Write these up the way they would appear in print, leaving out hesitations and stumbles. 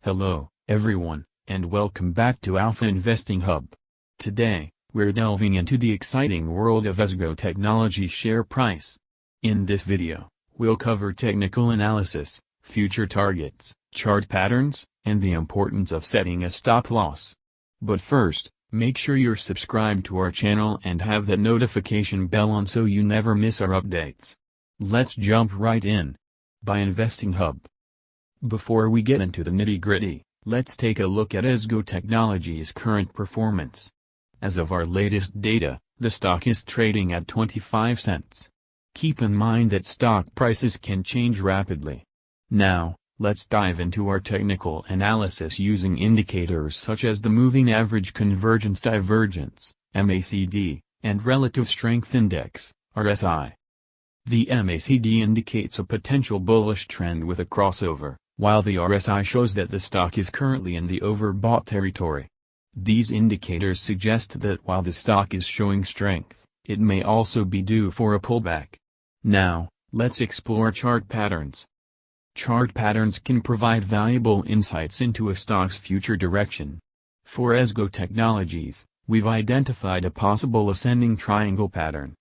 Hello, everyone, and welcome back to Alpha Investing Hub. Today, we're delving into the exciting world of EZGO technology share price. In this video, we'll cover technical analysis, future targets, chart patterns, and the importance of setting a stop loss. But first, make sure you're subscribed to our channel and have that notification bell on so you never miss our updates. Let's jump right in. By Investing Hub. Before we get into the nitty-gritty, let's take a look at EZGO Technology's current performance. As of our latest data, the stock is trading at 25 cents. Keep in mind that stock prices can change rapidly. Now, let's dive into our technical analysis using indicators such as the Moving Average Convergence Divergence, MACD, and Relative Strength Index, RSI. The MACD indicates a potential bullish trend with a crossover, while the RSI shows that the stock is currently in the overbought territory. These indicators suggest that while the stock is showing strength, it may also be due for a pullback. Now, let's explore chart patterns. Chart patterns can provide valuable insights into a stock's future direction. For EZGO Technologies, we've identified a possible ascending triangle pattern.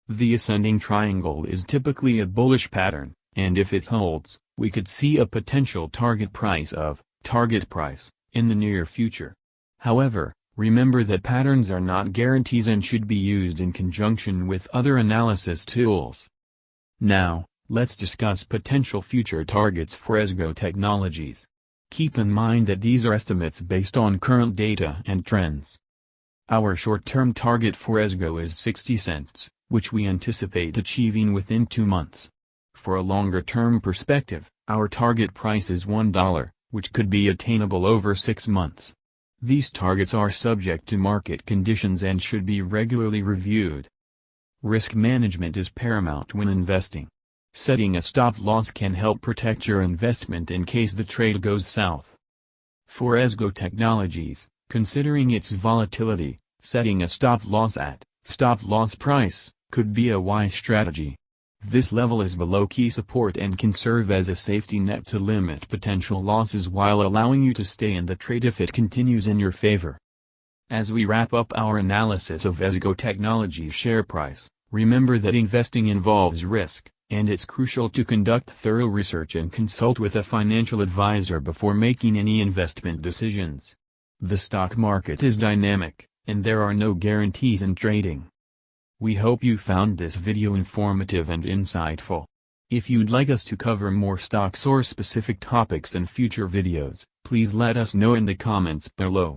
The ascending triangle is typically a bullish pattern, and if it holds, we could see a potential target price in the near future. However, remember that patterns are not guarantees and should be used in conjunction with other analysis tools. Now, let's discuss potential future targets for EZGO Technologies. Keep in mind that these are estimates based on current data and trends. Our short-term target for EZGO is 60 cents, which we anticipate achieving within 2 months. For a longer-term perspective, our target price is $1, which could be attainable over 6 months. These targets are subject to market conditions and should be regularly reviewed. Risk management is paramount when investing. Setting a stop loss can help protect your investment in case the trade goes south. For EZGO Technologies, considering its volatility, setting a stop loss at stop loss price could be a wise strategy. This level is below key support and can serve as a safety net to limit potential losses while allowing you to stay in the trade if it continues in your favor. As we wrap up our analysis of EZGO Technology's share price, remember that investing involves risk, and it's crucial to conduct thorough research and consult with a financial advisor before making any investment decisions. The stock market is dynamic, and there are no guarantees in trading. We hope you found this video informative and insightful. If you'd like us to cover more stocks or specific topics in future videos, please let us know in the comments below.